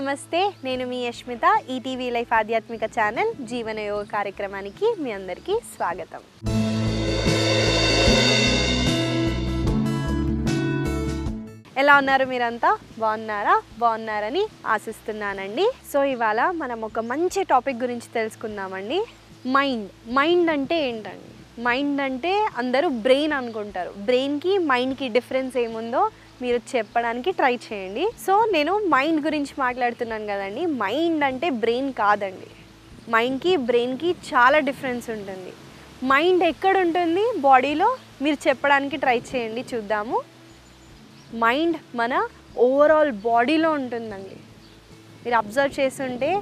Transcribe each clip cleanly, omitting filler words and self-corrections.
నమస్తే నేను మీ యష్మిత ETV life ఆధ్యాత్మిక ఛానల్ జీవన యోగ కార్యక్రమానికి మీ అందరికీ స్వాగతం. ఎలా ఉన్నారు మీరంతా? బాగున్నారని ఆశిస్తున్నానండి. సో ఇవాళ మనం ఒక మంచి టాపిక్ గురించి తెలుసుకుందామండి. మైండ్ అంటే ఏంటండి? మైండ్ అంటే అందరూ బ్రెయిన్ అనుకుంటారు. బ్రెయిన్కి మైండ్కి డిఫరెన్స్ ఏముందో మీరు చెప్పడానికి ట్రై చేయండి. సో నేను మైండ్ గురించి మాట్లాడుతున్నాను కదండి. మైండ్ అంటే బ్రెయిన్ కాదండి. మైండ్కి బ్రెయిన్కి చాలా డిఫరెన్స్ ఉంటుంది. మైండ్ ఎక్కడ ఉంటుంది బాడీలో? మీరు చెప్పడానికి ట్రై చేయండి, చూద్దాము. మైండ్ మన ఓవరాల్ బాడీలో ఉంటుందండి. మీరు అబ్జర్వ్ చేస్తుంటే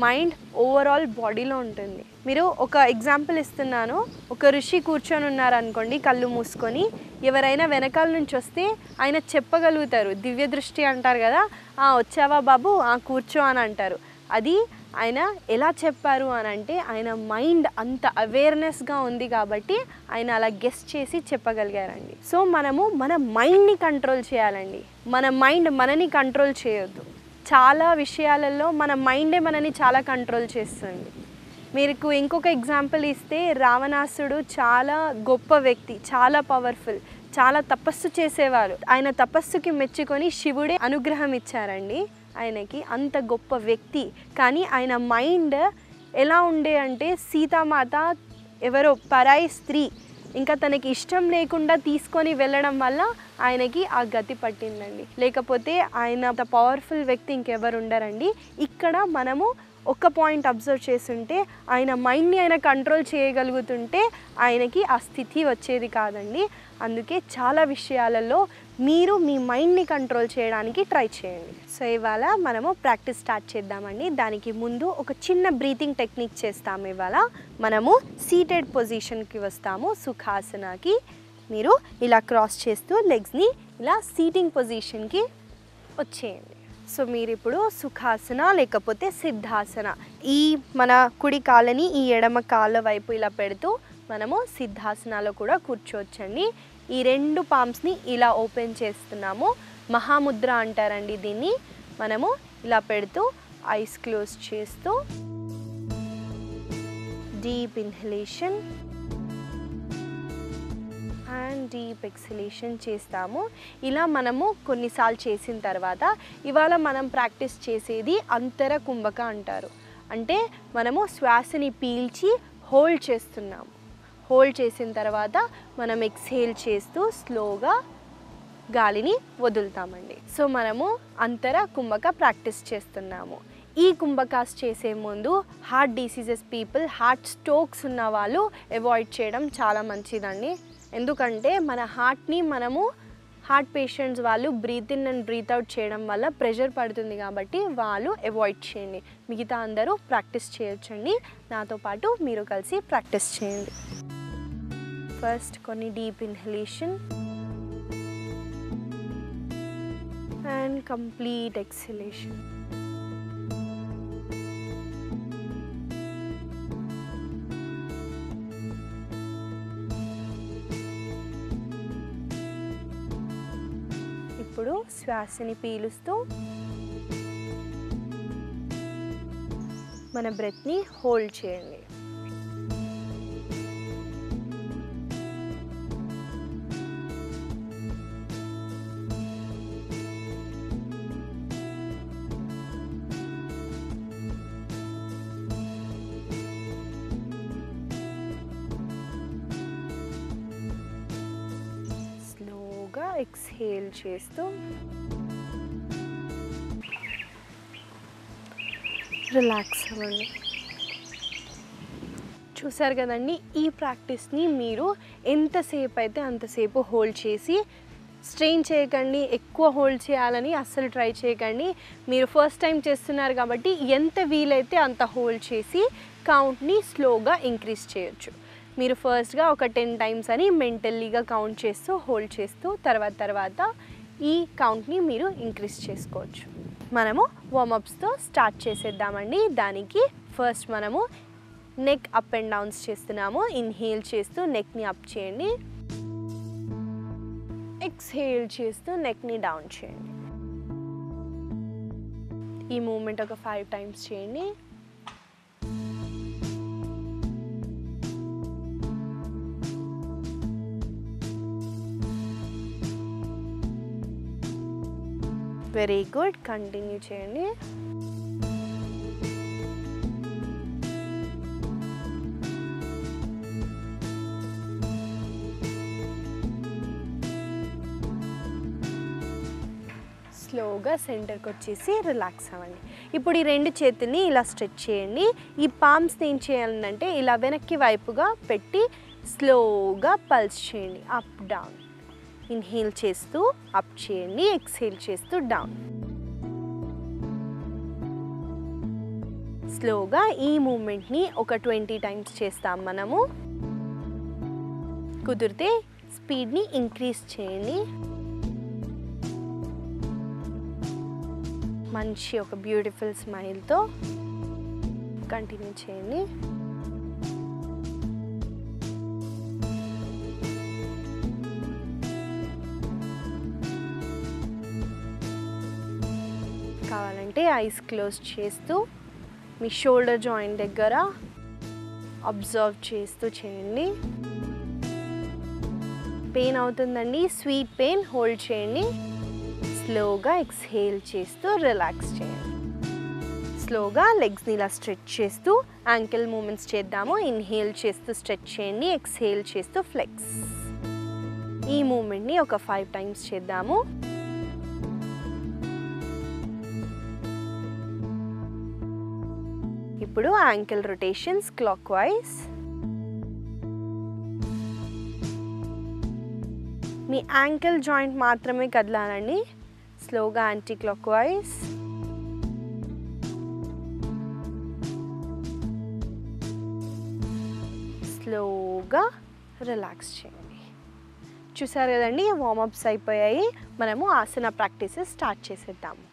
మైండ్ ఓవరాల్ బాడీలో ఉంటుంది. మీరు ఒక ఎగ్జాంపుల్ ఇస్తున్నాను. ఒక ఋషి కూర్చొని ఉన్నారనుకోండి, కళ్ళు మూసుకొని. ఎవరైనా వెనకాల నుంచి వస్తే ఆయన చెప్పగలుగుతారు. దివ్య దృష్టి అంటారు కదా, వచ్చావా బాబు, కూర్చో అని అంటారు. అది ఆయన ఎలా చెప్పారు అని అంటే ఆయన మైండ్ అంత అవేర్నెస్గా ఉంది కాబట్టి ఆయన అలా గెస్ చేసి చెప్పగలిగారండి. సో మనము మన మైండ్ని కంట్రోల్ చేయాలండి. మన మైండ్ మనని కంట్రోల్ చేయొద్దు. చాలా విషయాలలో మన మైండే మనని చాలా కంట్రోల్ చేస్తుంది. మీకు ఇంకొక ఎగ్జాంపుల్ ఇస్తే, రావణాసుడు చాలా గొప్ప వ్యక్తి, చాలా పవర్ఫుల్, చాలా తపస్సు చేసేవారు. ఆయన తపస్సుకి మెచ్చుకొని శివుడే అనుగ్రహం ఇచ్చారండి ఆయనకి. అంత గొప్ప వ్యక్తి. కానీ ఆయన మైండ్ ఎలా ఉండే అంటే, సీతామాత ఎవరో పరాయి స్త్రీ ఇంకా తనకి ఇష్టం లేకుండా తీసుకొని వెళ్ళడం వల్ల ఆయనకి ఆ గతి పట్టిందండి. లేకపోతే ఆయన పవర్ఫుల్ వ్యక్తి ఇంకెవరు ఉండరండి. ఇక్కడ మనము ఒక పాయింట్ అబ్జర్వ్ చేస్తుంటే, ఆయన మైండ్ని ఆయన కంట్రోల్ చేయగలుగుతుంటే ఆయనకి ఆ స్థితి వచ్చేది కాదండి. అందుకే చాలా విషయాలలో మీరు మీ మైండ్ని కంట్రోల్ చేయడానికి ట్రై చేయండి. సో ఇవాళ మనము ప్రాక్టీస్ స్టార్ట్ చేద్దామండి. దానికి ముందు ఒక చిన్న బ్రీతింగ్ టెక్నిక్ చేస్తాము. ఇవాళ మనము సీటెడ్ పొజిషన్కి వస్తాము, సుఖాసనకి. మీరు ఇలా క్రాస్ చేస్తూ లెగ్స్ని ఇలా సీటింగ్ పొజిషన్కి వచ్చేయండి. సో మీరు ఇప్పుడు సుఖాసన లేకపోతే సిద్ధాసన, ఈ మన కుడి కాళ్ళని ఈ ఎడమ కాళ్ళ వైపు ఇలా పెడుతూ మనము సిద్ధాసనాలో కూడా కూర్చోవచ్చండి. ఈ రెండు పామ్స్ని ఇలా ఓపెన్ చేస్తున్నాము. మహాముద్ర అంటారండి దీన్ని. మనము ఇలా పెడుతూ ఐస్ క్లోజ్ చేస్తూ deep inhalation and deep exhalation చేస్తాము. ఇలా మనము కొన్నిసార్లు చేసిన తర్వాత ఇవాళ మనం ప్రాక్టీస్ చేసేది అంతర కుంభక అంటారు. అంటే మనము శ్వాసని పీల్చి హోల్డ్ చేస్తున్నాము. హోల్డ్ చేసిన తర్వాత మనం ఎక్స్హేల్ చేస్తూ స్లోగా గాలిని వదులుతామండి. సో మనము అంతర కుంభక ప్రాక్టీస్ చేస్తున్నాము. ఈ కుంభకాస్ చేసే ముందు heart diseases people, heart strokes ఉన్న వాళ్ళు అవాయిడ్ చేయడం చాలా మంచిదండి. ఎందుకంటే మన హార్ట్ని మనము హార్ట్ పేషెంట్స్ వాళ్ళు breathe in and breathe out చేయడం వల్ల ప్రెషర్ పడుతుంది కాబట్టి వాళ్ళు అవాయిడ్ చేయండి. మిగతా అందరూ ప్రాక్టీస్ చేయొచ్చండి. నాతో పాటు మీరు కలిసి ప్రాక్టీస్ చేయండి. ఫస్ట్ కొన్ని deep inhalation and complete exhalation. ఇప్పుడు శ్వాసని పీలుస్తూ మన బ్రెత్ని హోల్డ్ చేయండి. ఎక్స్హేల్ చేస్తూ రిలాక్స్ అవ్వండి. చూసారు కదండి, ఈ ప్రాక్టీస్ని మీరు ఎంతసేపు అయితే అంతసేపు హోల్డ్ చేసి స్ట్రెయిన్ చేయకండి. ఎక్కువ హోల్డ్ చేయాలని అస్సలు ట్రై చేయకండి. మీరు ఫస్ట్ టైం చేస్తున్నారు కాబట్టి ఎంత వీలైతే అంత హోల్డ్ చేసి కౌంట్ని స్లోగా ఇంక్రీజ్ చేయొచ్చు. మీరు ఫస్ట్గా ఒక 10 టైమ్స్ అని మెంటల్లీగా కౌంట్ చేస్తూ హోల్డ్ చేస్తూ తర్వాత ఈ కౌంట్ని మీరు ఇంక్రీజ్ చేసుకోవచ్చు. మనము వార్మప్స్తో స్టార్ట్ చేసేద్దామండి. దానికి ఫస్ట్ మనము నెక్ అప్ అండ్ డౌన్స్ చేస్తున్నాము. ఇన్హేల్ చేస్తూ నెక్ని అప్ చేయండి, ఎక్స్హేల్ చేస్తూ నెక్ని డౌన్ చేయండి. ఈ మూమెంట్ ఒక 5 టైమ్స్ చేయండి. వెరీ గుడ్, కంటిన్యూ చేయండి. స్లోగా సెంటర్కి వచ్చేసి రిలాక్స్ అవ్వండి. ఇప్పుడు ఈ 2 చేతుల్ని ఇలా స్ట్రెచ్ చేయండి. ఈ పామ్స్ని ఏం చేయాలంటే ఇలా వెనక్కి వైపుగా పెట్టి స్లోగా పల్స్ చేయండి. Up down. ఇన్హేల్ చేస్తూ అప్ చేయండి, ఎక్స్హేల్ చేస్తూ డౌన్. స్లోగా ఈ మూమెంట్ని ఒక 20 టైమ్స్ చేస్తాం మనము. కుదిరితే స్పీడ్ని ఇంక్రీజ్ చేయండి. మంచి ఒక బ్యూటిఫుల్ స్మైల్తో కంటిన్యూ చేయండి. కావాలంటే ఐస్ క్లోజ్ చేస్తూ మీ షోల్డర్ జాయింట్ దగ్గర అబ్జర్వ్ చేస్తూ చేయండి. పెయిన్ అవుతుందండి, స్వీట్ పెయిన్, హోల్డ్ చేయండి. స్లోగా ఎక్స్హేల్ చేస్తూ రిలాక్స్ చేయండి. స్లోగా లెగ్స్ని ఇలా స్ట్రెచ్ చేస్తూ యాంకిల్ మూమెంట్స్ చేద్దాము. ఇన్హేల్ చేస్తూ స్ట్రెచ్ చేయండి, ఎక్స్హేల్ చేస్తూ ఫ్లెక్స్. ఈ మూమెంట్ని ఒక 5 టైమ్స్ చేద్దాము. ఇప్పుడు యాంకిల్ రొటేషన్స్ క్లాక్ వైజ్. మీ యాంకిల్ జాయింట్ మాత్రమే కదలాలండి. స్లోగా యాంటీ క్లాక్ వైజ్. స్లోగా రిలాక్స్ చేయండి. చూసారు కదండి, వార్మప్స్ అయిపోయాయి. మనము ఆసన ప్రాక్టీసెస్ స్టార్ట్ చేసేద్దాము.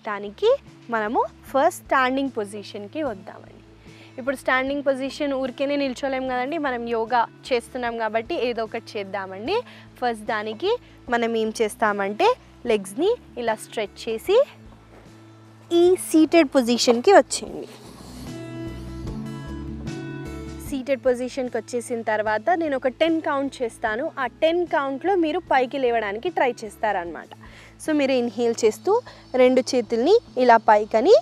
దానికి మనము ఫస్ట్ స్టాండింగ్ పొజిషన్కి వద్దామండి. ఇప్పుడు స్టాండింగ్ పొజిషన్ ఊరికేనే నిల్చోలేం కదండి, మనం యోగా చేస్తున్నాం కాబట్టి ఏదో ఒకటి చేద్దామండి. ఫస్ట్ దానికి మనం ఏం చేస్తామంటే లెగ్స్ని ఇలా స్ట్రెచ్ చేసి ఈ సీటెడ్ పొజిషన్కి వచ్చేయండి. సీటెడ్ పొజిషన్కి వచ్చేసిన తర్వాత నేను ఒక 10 కౌంట్ చేస్తాను. ఆ 10 కౌంట్లో మీరు పైకి లేవడానికి ట్రై చేస్తారనమాట. సో మీరు ఇన్హేల్ చేస్తూ 2 చేతుల్ని ఇలా పైకని,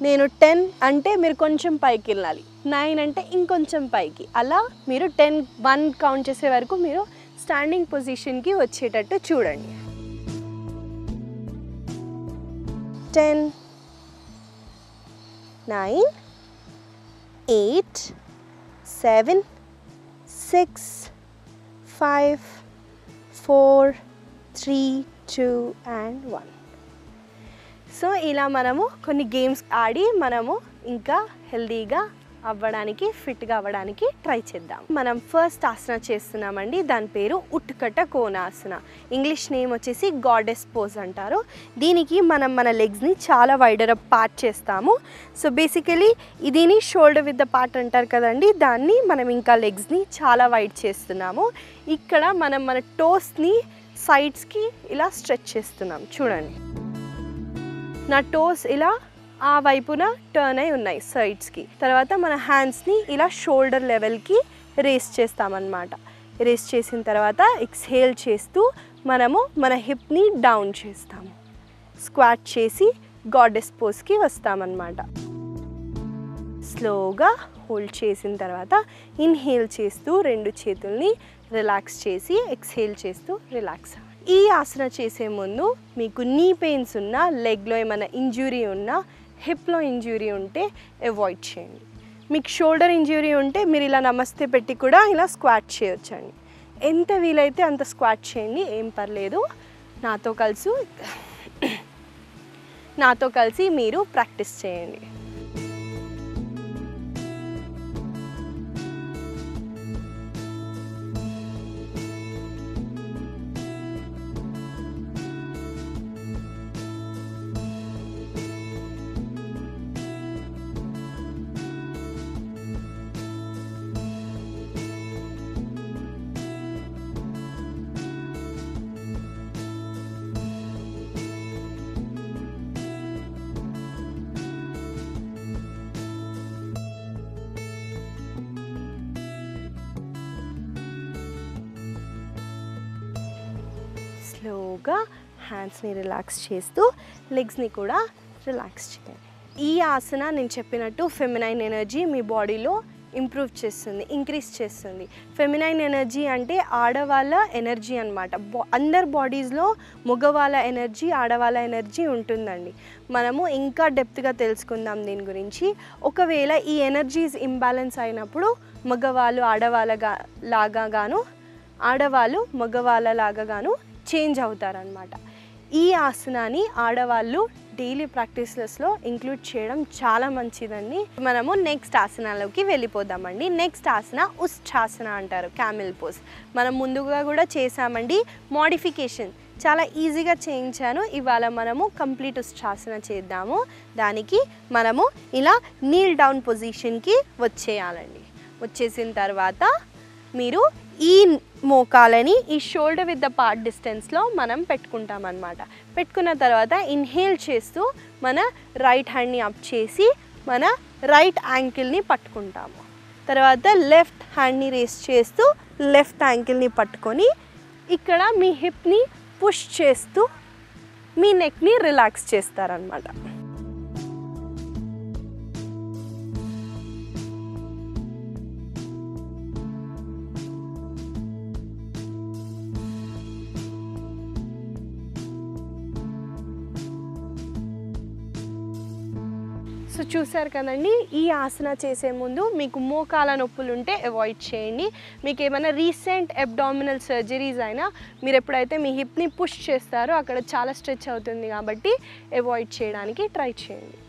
నేను 10 అంటే మీరు కొంచెం పైకి వెళ్ళాలి, 9 అంటే ఇంకొంచెం పైకి, అలా మీరు 1 కౌంట్ చేసే వరకు మీరు స్టాండింగ్ పొజిషన్కి వచ్చేటట్టు చూడండి. 10, 9, 8, 7, 6, 5, 4, 3, 2 and 1. సో ఇలా మనము కొన్ని గేమ్స్ ఆడి మనము ఇంకా హెల్దీగా అవ్వడానికి, ఫిట్గా అవ్వడానికి ట్రై చేద్దాం. మనం ఫస్ట్ ఆసన చేస్తున్నామండి. దాని పేరు ఉట్కట కోనాసన. ఇంగ్లీష్ నేమ్ వచ్చేసి గాడెస్ పోజ్ అంటారు. దీనికి మనం మన లెగ్స్ని చాలా వైడర్ అప్ పార్ట్ చేస్తాము. సో బేసికలీ దీని షోల్డర్ విత్ ద పార్ట్ అంటారు కదండి, దాన్ని మనం ఇంకా లెగ్స్ని చాలా వైడ్ చేస్తున్నాము. ఇక్కడ మనం మన టోస్ని సైడ్స్కి ఇలా స్ట్రెచ్ చేస్తున్నాం. చూడండి, నా టోస్ ఇలా ఆ వైపున టర్న్ అయి ఉన్నాయి సైడ్స్కి. తర్వాత మన హ్యాండ్స్ని ఇలా షోల్డర్ లెవెల్కి రేస్ చేస్తామన్నమాట. రేస్ చేసిన తర్వాత ఎక్స్హేల్ చేస్తూ మనము మన హిప్ని డౌన్ చేస్తాము. స్క్వాట్ చేసి గాడెస్ పోజ్కి వస్తామన్నమాట. స్లోగా హోల్డ్ చేసిన తర్వాత ఇన్హేల్ చేస్తూ 2 చేతుల్ని రిలాక్స్ చేసి ఎక్స్హేల్ చేస్తూ రిలాక్స్. ఈ ఆసన చేసే ముందు మీకు నీ పెయిన్స్ ఉన్నా, లెగ్లో ఏమైనా ఇంజ్యూరీ ఉన్నా, హిప్లో ఇంజ్యూరీ ఉంటే అవాయిడ్ చేయండి. మీకు షోల్డర్ ఇంజ్యూరీ ఉంటే మీరు ఇలా నమస్తే పెట్టి కూడా ఇలా స్క్వాట్ చేయొచ్చండి. ఎంత వీలైతే అంత స్క్వాట్ చేయండి, ఏం పర్లేదు. నాతో కలిసి మీరు ప్రాక్టీస్ చేయండి. స్లోగా హ్యాండ్స్ని రిలాక్స్ చేస్తూ లెగ్స్ని కూడా రిలాక్స్ చేయండి. ఈ ఆసన నేను చెప్పినట్టు ఫెమినైన్ ఎనర్జీ మీ బాడీలో ఇంప్రూవ్ చేస్తుంది, ఇంక్రీజ్ చేస్తుంది. ఫెమినైన్ ఎనర్జీ అంటే ఆడవాళ్ళ ఎనర్జీ అనమాట. అందరి బాడీస్లో మగవాళ్ళ ఎనర్జీ, ఆడవాళ్ళ ఎనర్జీ ఉంటుందండి. మనము ఇంకా డెప్త్గా తెలుసుకుందాం దీని గురించి. ఒకవేళ ఈ ఎనర్జీస్ ఇంబ్యాలెన్స్ అయినప్పుడు మగవాళ్ళు లాగాను, ఆడవాళ్ళు మగవాళ్ళలాగాను చేంజ్ అవుతారనమాట. ఈ ఆసనాన్ని ఆడవాళ్ళు డైలీ ప్రాక్టీసెస్లో ఇంక్లూడ్ చేయడం చాలా మంచిదండి. మనము నెక్స్ట్ ఆసనాలోకి వెళ్ళిపోదామండి. నెక్స్ట్ ఆసన ఉష్ట్రాసన అంటారు, క్యామెల్ పోజ్. మనం ముందుగా కూడా చేసామండి, మోడిఫికేషన్ చాలా ఈజీగా చేయించాను. ఇవాళ మనము కంప్లీట్ ఉష్ట్రాసన చేద్దాము. దానికి మనము ఇలా నీల్ డౌన్ పొజిషన్కి వచ్చేయాలండి. వచ్చేసిన తర్వాత మీరు ఈ మోకాలని ఈ షోల్డర్ విత్ ద పార్ట్ డిస్టెన్స్లో మనం పెట్టుకుంటాం అన్నమాట. పెట్టుకున్న తర్వాత ఇన్హేల్ చేస్తూ మన రైట్ హ్యాండ్ని అప్ చేసి మన రైట్ యాంకిల్ని పట్టుకుంటాము. తర్వాత లెఫ్ట్ హ్యాండ్ని రేస్ చేస్తూ లెఫ్ట్ యాంకిల్ని పట్టుకొని ఇక్కడ మీ హిప్ని పుష్ చేస్తూ మీ నెక్ని రిలాక్స్ చేస్తారనమాట. సో చూసారు కదండి, ఈ ఆసన చేసే ముందు మీకు మోకాల నొప్పులు ఉంటే అవాయిడ్ చేయండి. మీకు ఏమైనా రీసెంట్ అబ్డామినల్ సర్జరీస్ అయినా మీరు ఎప్పుడైతే మీ హిప్ని పుష్ చేస్తారో అక్కడ చాలా స్ట్రెచ్ అవుతుంది కాబట్టి అవాయిడ్ చేయడానికి ట్రై చేయండి.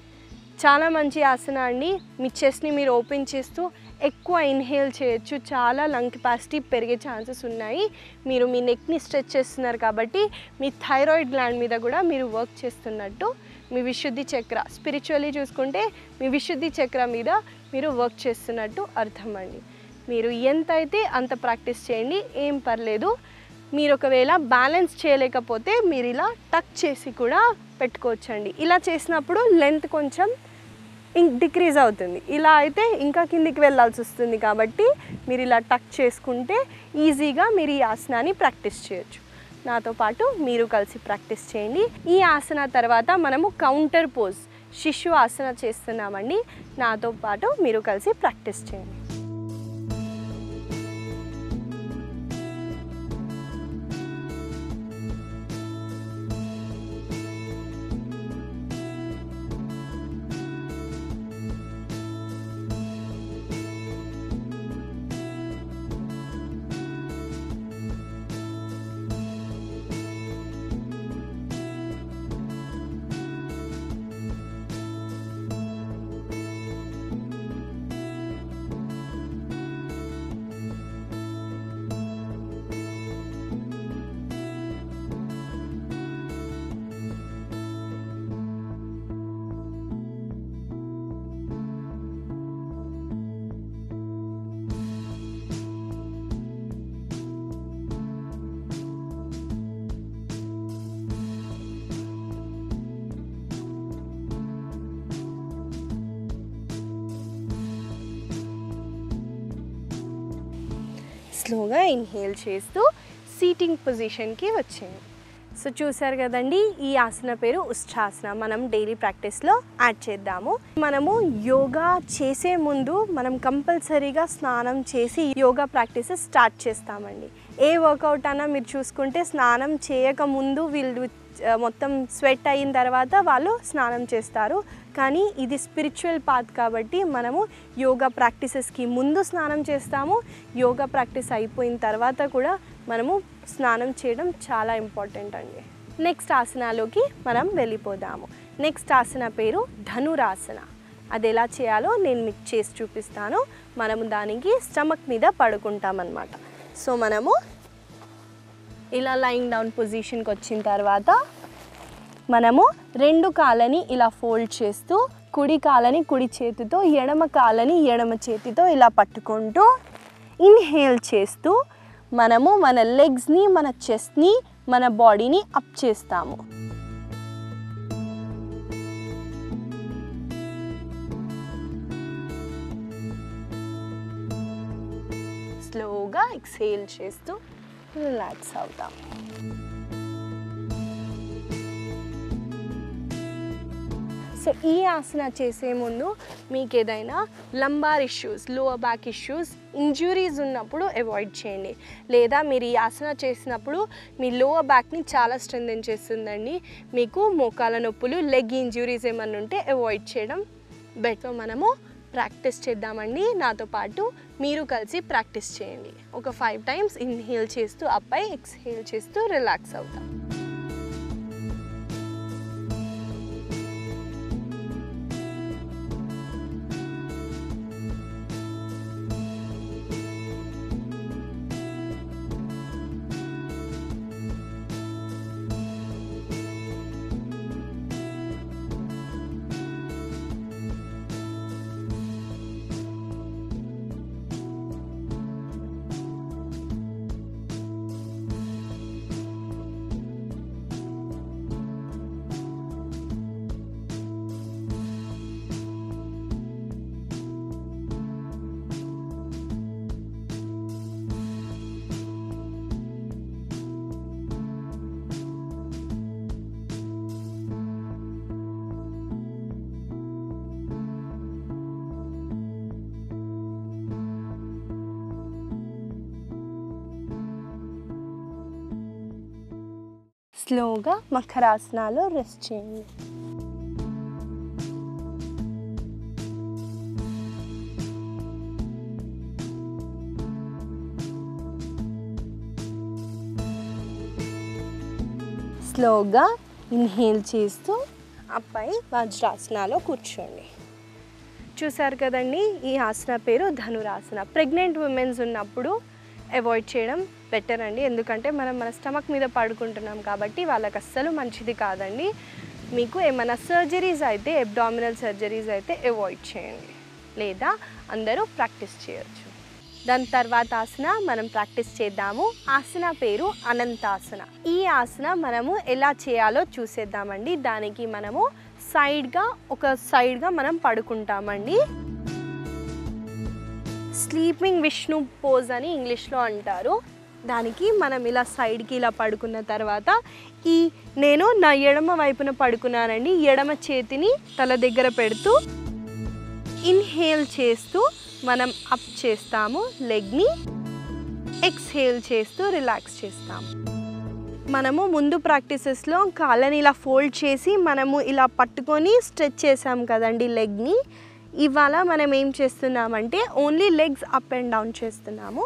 చాలా మంచి ఆసన అండి. మీ చెస్ట్ని మీరు ఓపెన్ చేస్తూ ఎక్కువ ఇన్హేల్ చేయొచ్చు. చాలా లంగ్ కెపాసిటీ పెరిగే ఛాన్సెస్ ఉన్నాయి. మీరు మీ నెక్ని స్ట్రెచ్ చేస్తున్నారు కాబట్టి మీ థైరాయిడ్ గ్లాండ్ మీద కూడా మీరు వర్క్ చేస్తున్నట్టు. మీ విశుద్ధి చక్ర, స్పిరిచువల్లీ చూసుకుంటే మీ విశుద్ధి చక్ర మీద మీరు వర్క్ చేస్తున్నట్టు అర్థం అండి. మీరు ఎంత అయితే అంత ప్రాక్టీస్ చేయండి, ఏం పర్లేదు. మీరు ఒకవేళ బ్యాలెన్స్ చేయలేకపోతే మీరు ఇలా టక్ చేసి కూడా పెట్టుకోవచ్చండి. ఇలా చేసినప్పుడు లెంత్ కొంచెం డిక్రీజ్ అవుతుంది. ఇలా అయితే ఇంకా కిందికి వెళ్ళాల్సి వస్తుంది కాబట్టి మీరు ఇలా టక్ చేసుకుంటే ఈజీగా మీరు ఈ ఆసనాన్ని ప్రాక్టీస్ చేయొచ్చు. నాతో పాటు మీరు కలిసి ప్రాక్టీస్ చేయండి. ఈ ఆసన తర్వాత మనము కౌంటర్ పోజ్ శిశు ఆసన చేస్తున్నామండి. నాతో పాటు మీరు కలిసి ప్రాక్టీస్ చేయండి. స్లోగా ఇన్హేల్ చేస్తూ సీటింగ్ పొజిషన్కి వచ్చేయండి. సో చూసారు కదండి, ఈ ఆసన పేరు ఉష్ట్రాసన. మనం డైలీ ప్రాక్టీస్లో యాడ్ చేద్దాము. మనము యోగా చేసే ముందు మనం కంపల్సరీగా స్నానం చేసి యోగా ప్రాక్టీసెస్ స్టార్ట్ చేస్తామండి. ఏ వర్కౌట్ అన్నా మీరు చూసుకుంటే స్నానం చేయకముందు వీళ్ళు మొత్తం స్వెట్ అయిన తర్వాత వాళ్ళు స్నానం చేస్తారు. కానీ ఇది స్పిరిచువల్ పాత్ కాబట్టి మనము యోగా ప్రాక్టీసెస్కి ముందు స్నానం చేస్తాము. యోగా ప్రాక్టీస్ అయిపోయిన తర్వాత కూడా మనము స్నానం చేయడం చాలా ఇంపార్టెంట్ అండి. నెక్స్ట్ ఆసనాలోకి మనం వెళ్ళిపోదాము. నెక్స్ట్ ఆసన పేరు ధనురాసన. అది ఎలా చేయాలో నేను మీకు చేసి చూపిస్తాను. మనము దానికి స్టమక్ మీద పడుకుంటామన్నమాట. సో మనము ఇలా లైయింగ్ డౌన్ పొజిషన్కి వచ్చిన తర్వాత మనము రెండు కాళ్ళని ఇలా ఫోల్డ్ చేస్తూ కుడి కాళ్ళని కుడి చేతితో, ఎడమ కాళ్ళని ఎడమ చేతితో ఇలా పట్టుకుంటూ ఇన్హేల్ చేస్తూ మనము మన లెగ్స్ని, మన చెస్ట్ని, మన బాడీని అప్ చేస్తాము. స్లోగా ఎక్స్హేల్ చేస్తూ రిలాక్స్ అవుతాం. సో ఈ ఆసన చేసే ముందు మీకు ఏదైనా lumbar issues, lower back issues, injuries ఉన్నప్పుడు అవాయిడ్ చేయండి. లేదా మీరు ఈ ఆసన చేసినప్పుడు మీ లోవర్ బ్యాక్ని చాలా స్ట్రెంథెన్ చేస్తుందండి. మీకు మోకాల నొప్పులు, లెగ్ ఇంజ్యూరీస్ ఏమన్నా ఉంటే అవాయిడ్ చేయడం బెటర్. మనము ప్రాక్టీస్ చేద్దామండి. నాతో పాటు మీరు కలిసి ప్రాక్టీస్ చేయండి. ఒక 5 టైమ్స్ ఇన్హేల్ చేస్తూ అప్ అయి, ఎక్స్హేల్ చేస్తూ రిలాక్స్ అవుతాం. స్లోగా మకరాసనాలో రెస్ట్ చేయండి. స్లోగా ఇన్హేల్ చేస్తూ అప్పై వజ్రాసనాలో కూర్చోండి. చూసారు కదండి, ఈ ఆసన పేరు ధనురాసన. ప్రెగ్నెంట్ ఉమెన్స్ ఉన్నప్పుడు అవాయిడ్ చేయడం బెటర్ అండి. ఎందుకంటే మనం మన స్టమక్ మీద పడుకుంటున్నాం కాబట్టి వాళ్ళకి అస్సలు మంచిది కాదండి. మీకు ఏమైనా సర్జరీస్ అయితే, అబ్డామినల్ సర్జరీస్ అయితే అవాయిడ్ చేయండి. లేదా అందరూ ప్రాక్టీస్ చేయొచ్చు. దాని తర్వాత ఆసన మనం ప్రాక్టీస్ చేద్దాము. ఆసన పేరు అనంతాసన. ఈ ఆసన మనము ఎలా చేయాలో చూసేద్దామండి. దానికి మనము ఒక సైడ్గా మనం పడుకుంటామండి. స్లీపింగ్ విష్ణు పోజ్ అని ఇంగ్లీష్లో అంటారు. దానికి మనం ఇలా సైడ్కి ఇలా పడుకున్న తర్వాత నేను నా ఎడమ వైపున పడుకున్నానండి. ఎడమ చేతిని తల దగ్గర పెడుతూ ఇన్హేల్ చేస్తూ మనం అప్ చేస్తాము లెగ్ని. ఎక్స్హేల్ చేస్తూ రిలాక్స్ చేస్తాము. మనము ముందు ప్రాక్టీసెస్లో కాళ్ళని ఇలా ఫోల్డ్ చేసి మనము ఇలా పట్టుకొని స్ట్రెచ్ చేసాం కదండి లెగ్ని. ఇవాళ మనం ఏం చేస్తున్నామంటే only legs up and down చేస్తున్నాము.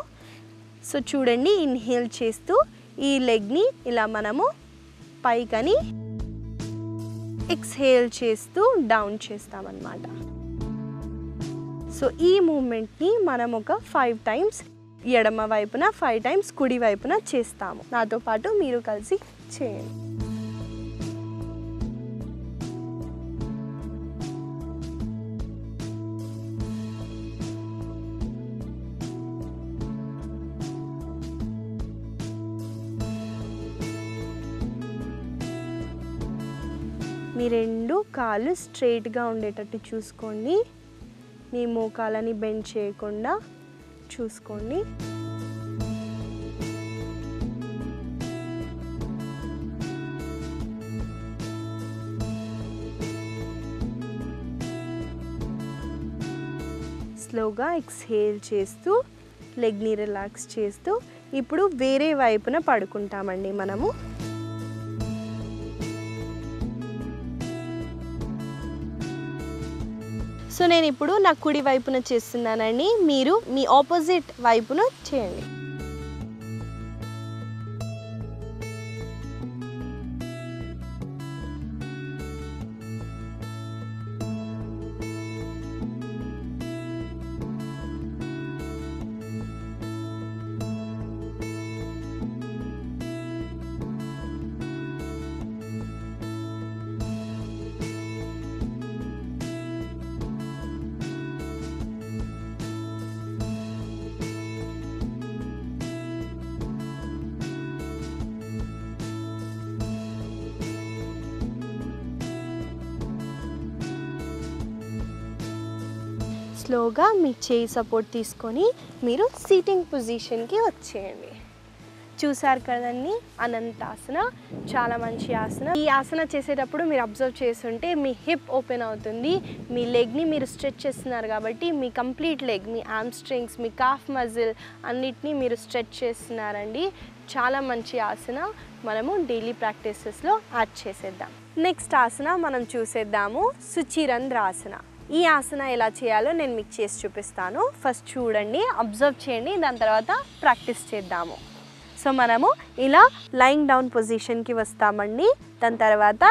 సో చూడండి, ఇన్హేల్ చేస్తూ ఈ లెగ్ని ఇలా మనము పైకని, ఎక్స్హేల్ చేస్తూ డౌన్ చేస్తామన్నమాట. సో ఈ మూమెంట్ని మనం ఒక 5 టైమ్స్ ఎడమ వైపున, 5 టైమ్స్ కుడి వైపున చేస్తాము. నాతో పాటు మీరు కలిసి చేయండి. మీ 2 కాళ్ళు స్ట్రైట్గా ఉండేటట్టు చూసుకోండి. మీ మోకాలని బెండ్ చేయకుండా చూసుకోండి. స్లోగా ఎక్స్హేల్ చేస్తూ లెగ్ని రిలాక్స్ చేస్తూ ఇప్పుడు వేరే వైపున పడుకుంటామండి మనము. సో నేను ఇప్పుడు నా కుడి వైపున చేస్తున్నానండి. మీరు మీ ఆపోజిట్ వైపున చేయండి. స్లోగా మీ చేయి సపోర్ట్ తీసుకొని మీరు సీటింగ్ పొజిషన్కి వచ్చేయండి. చూసారు కదండి అనంతాసన, చాలా మంచి ఆసన. ఈ ఆసన చేసేటప్పుడు మీరు అబ్జర్వ్ చేస్తుంటే మీ హిప్ ఓపెన్ అవుతుంది, మీ లెగ్ని మీరు స్ట్రెచ్ చేస్తున్నారు కాబట్టి మీ కంప్లీట్ లెగ్, మీ ఆర్మ్ స్ట్రింగ్స్, మీ కాఫ్ మజిల్ అన్నిటినీ మీరు స్ట్రెచ్ చేస్తున్నారండి. చాలా మంచి ఆసన. మనము డైలీ ప్రాక్టీసెస్లో యాడ్ చేసేద్దాం. నెక్స్ట్ ఆసన మనం చూసేద్దాము, సుచిరంధ్రాసన. ఈ ఆసన ఎలా చేయాలో నేను మీకు చేసి చూపిస్తాను. ఫస్ట్ చూడండి, అబ్జర్వ్ చేయండి, దాని తర్వాత ప్రాక్టీస్ చేద్దాము. సో మనము ఇలా లయింగ్ డౌన్ పొజిషన్కి వస్తామండి. దాని తర్వాత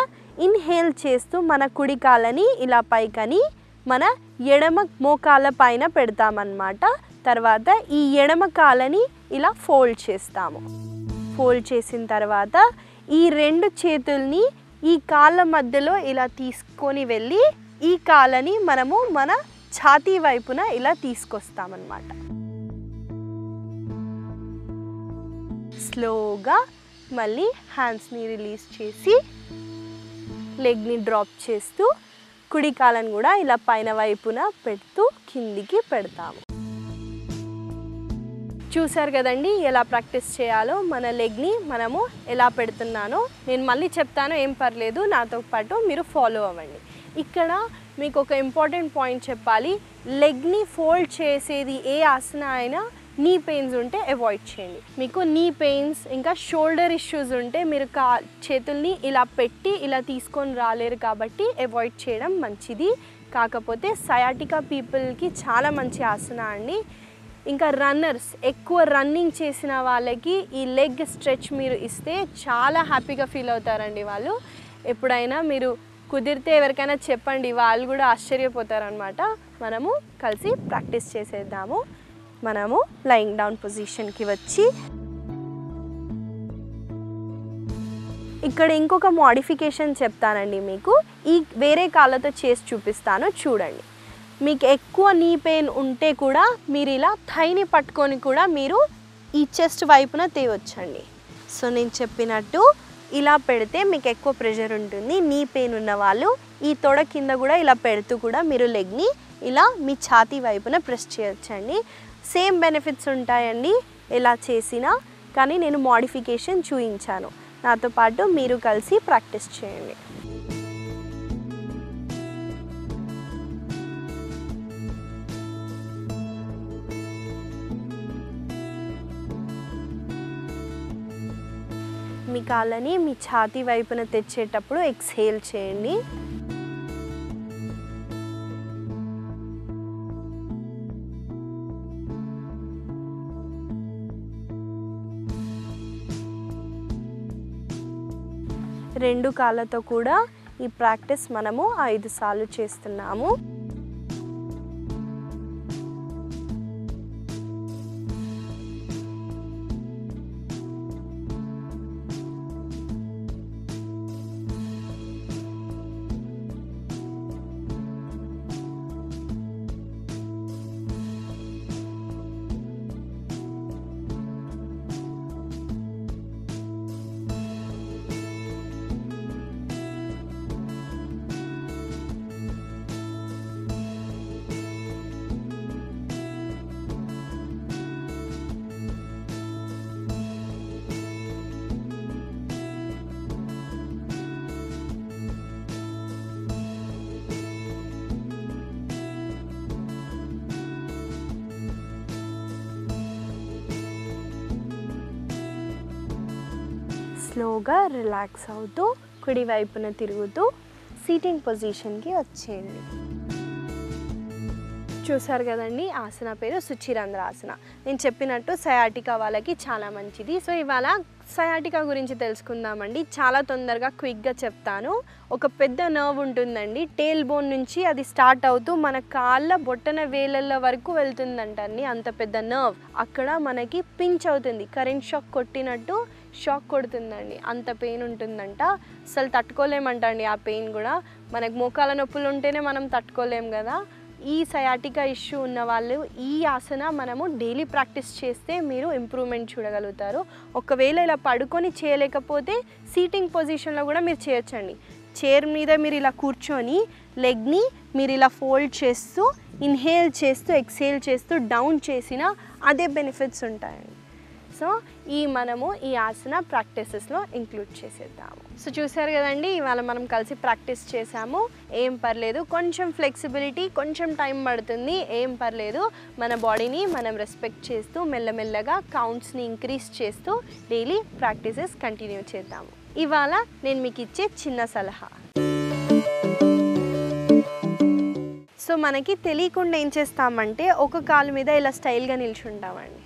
ఇన్హేల్ చేస్తూ మన కుడి కాళ్ళని ఇలా పైకని మన ఎడమ మోకాళ్ళ పైన పెడతామన్నమాట. తర్వాత ఈ ఎడమ కాళ్ళని ఇలా ఫోల్డ్ చేస్తాము. ఫోల్డ్ చేసిన తర్వాత ఈ రెండు చేతుల్ని ఈ కాళ్ళ మధ్యలో ఇలా తీసుకొని వెళ్ళి ఈ కాళ్ళని మనము మన ఛాతీ వైపున ఇలా తీసుకొస్తామన్నమాట. స్లోగా మళ్ళీ హ్యాండ్స్ని రిలీజ్ చేసి లెగ్ని డ్రాప్ చేస్తూ కుడి కాళ్ళని కూడా ఇలా పైన వైపున పెడుతూ కిందికి పెడతాము. చూసారు కదండి ఎలా ప్రాక్టీస్ చేయాలో. మన లెగ్ని మనము ఎలా పెడుతున్నానో నేను మళ్ళీ చెప్తాను, ఏం పర్లేదు, నాతో పాటు మీరు ఫాలో అవ్వండి. ఇక్కడ మీకు ఒక ఇంపార్టెంట్ పాయింట్ చెప్పాలి. లెగ్ని ఫోల్డ్ చేసేది ఏ ఆసన అయినా నీ పెయిన్స్ ఉంటే అవాయిడ్ చేయండి. మీకు నీ పెయిన్స్ ఇంకా షోల్డర్ ఇష్యూస్ ఉంటే మీరు చేతుల్ని ఇలా పెట్టి ఇలా తీసుకొని రాలేరు కాబట్టి అవాయిడ్ చేయడం మంచిది. కాకపోతే సయాటికా పీపుల్కి చాలా మంచి ఆసన అండి. ఇంకా రన్నర్స్, ఎక్కువ రన్నింగ్ చేసిన వాళ్ళకి ఈ లెగ్ స్ట్రెచ్ మీరు ఇస్తే చాలా హ్యాపీగా ఫీల్ అవుతారండి వాళ్ళు. ఎప్పుడైనా మీరు కుదిరితే ఎవరికైనా చెప్పండి, వాళ్ళు కూడా ఆశ్చర్యపోతారనమాట. మనము కలిసి ప్రాక్టీస్ చేసేద్దాము. మనము లయింగ్ డౌన్ పొజిషన్కి వచ్చి ఇక్కడ ఇంకొక మోడిఫికేషన్ చెప్తానండి మీకు. ఈ వేరే కాళ్ళతో చేసి చూపిస్తాను, చూడండి. మీకు ఎక్కువ నీ పెయిన్ ఉంటే కూడా మీరు ఇలా థైని పట్టుకొని కూడా మీరు ఈ చెస్ట్ వైపున తేవచ్చండి. సో నేను చెప్పినట్టు ఇలా పెడితే మీకు ఎక్కువ ప్రెషర్ ఉంటుంది. నీ పెయిన్ ఉన్న వాళ్ళు ఈ తొడ కింద కూడా ఇలా పెడుతూ కూడా మీరు లెగ్ని ఇలా మీ ఛాతీ వైపున ప్రెస్ చేయొచ్చండి. సేమ్ బెనిఫిట్స్ ఉంటాయండి ఎలా చేసినా, కానీ నేను మోడిఫికేషన్ చూపించాను. నాతో పాటు మీరు కలిసి ప్రాక్టీస్ చేయండి. మీ కాళ్ళని మీ ఛాతీ వైపున తెచ్చేటప్పుడు ఎక్స్హేల్ చేయండి. రెండు కాళ్ళతో కూడా ఈ ప్రాక్టీస్ మనము 5 సార్లు చేస్తున్నాము. స్లోగా రిలాక్స్ అవుతూ కుడి వైపున తిరుగుతూ సీటింగ్ పొజిషన్కి వచ్చేయండి. చూసారు కదండి, ఆసన పేరు సుచిరంధ్రాసన. నేను చెప్పినట్టు సయాటికా వాళ్ళకి చాలా మంచిది. సో ఇవాళ సయాటికా గురించి తెలుసుకుందామండి. చాలా తొందరగా క్విక్గా చెప్తాను. ఒక పెద్ద నర్వ్ ఉంటుందండి, టేల్ బోన్ నుంచి అది స్టార్ట్ అవుతూ మన కాళ్ళ బొట్టన వేలల వరకు వెళ్తుందంటండి. అంత పెద్ద నర్వ్ అక్కడ మనకి పించ్ అవుతుంది, కరెంట్ షాక్ కొట్టినట్టు షాక్ కొడుతుందండి. అంత పెయిన్ ఉంటుందంట, అసలు తట్టుకోలేమంటండి. ఆ పెయిన్ కూడా మనకు మోకాల నొప్పులు ఉంటేనే మనం తట్టుకోలేం కదా. ఈ సయాటికా ఇష్యూ ఉన్న వాళ్ళు ఈ ఆసన మనము డైలీ ప్రాక్టీస్ చేస్తే మీరు ఇంప్రూవ్మెంట్ చూడగలుగుతారు. ఒకవేళ ఇలా పడుకొని చేయలేకపోతే సీటింగ్ పొజిషన్లో కూడా మీరు చేయొచ్చండి. చైర్ మీద మీరు ఇలా కూర్చొని లెగ్ని మీరు ఇలా ఫోల్డ్ చేస్తూ ఇన్హేల్ చేస్తూ ఎక్స్హేల్ చేస్తూ డౌన్ చేసినా అదే బెనిఫిట్స్ ఉంటాయండి. సో మనము ఈ ఆసన ప్రాక్టీసెస్లో ఇంక్లూడ్ చేసేద్దాము. సో చూసారు కదండి, ఇవాళ మనం కలిసి ప్రాక్టీస్ చేసాము. ఏం పర్లేదు, కొంచెం ఫ్లెక్సిబిలిటీ, కొంచెం టైం పడుతుంది, ఏం పర్లేదు. మన బాడీని మనం రెస్పెక్ట్ చేస్తూ మెల్లమెల్లగా కౌంట్స్ని ఇంక్రీజ్ చేస్తూ డైలీ ప్రాక్టీసెస్ కంటిన్యూ చేద్దాము. ఇవాళ నేను మీకు ఇచ్చే చిన్న సలహా, సో మనకి తెలియకుండా ఏం చేస్తామంటే ఒక కాలు మీద ఇలా స్టైల్గా నిల్చుంటామండి.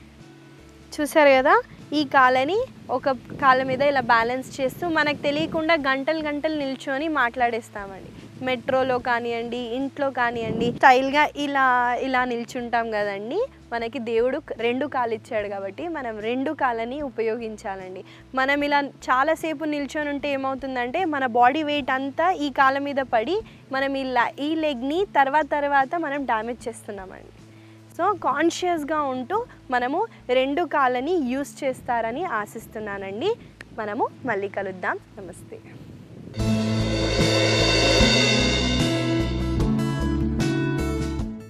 చూసారు కదా, ఈ కాలని ఒక కాళ్ళ మీద ఇలా బ్యాలెన్స్ చేస్తూ మనకు తెలియకుండా గంటలు గంటలు నిల్చొని మాట్లాడేస్తామండి. మెట్రోలో కానివ్వండి, ఇంట్లో కానివ్వండి, స్టైల్గా ఇలా నిల్చుంటాం కదండి. మనకి దేవుడు 2 కాళ్ళు ఇచ్చాడు కాబట్టి మనం 2 కాళ్ళని ఉపయోగించాలండి. మనం ఇలా చాలాసేపు నిల్చొని ఉంటే ఏమవుతుందంటే మన బాడీ వెయిట్ అంతా ఈ కాళ్ళ మీద పడి మనం ఈ లెగ్ని తర్వాత మనం డ్యామేజ్ చేస్తున్నామండి. సో కాన్షియస్గా ఉంటూ మనము 2 కాళ్ళని యూస్ చేస్తారని ఆశిస్తున్నానండి. మనము మళ్ళీ కలుద్దాం. నమస్తే.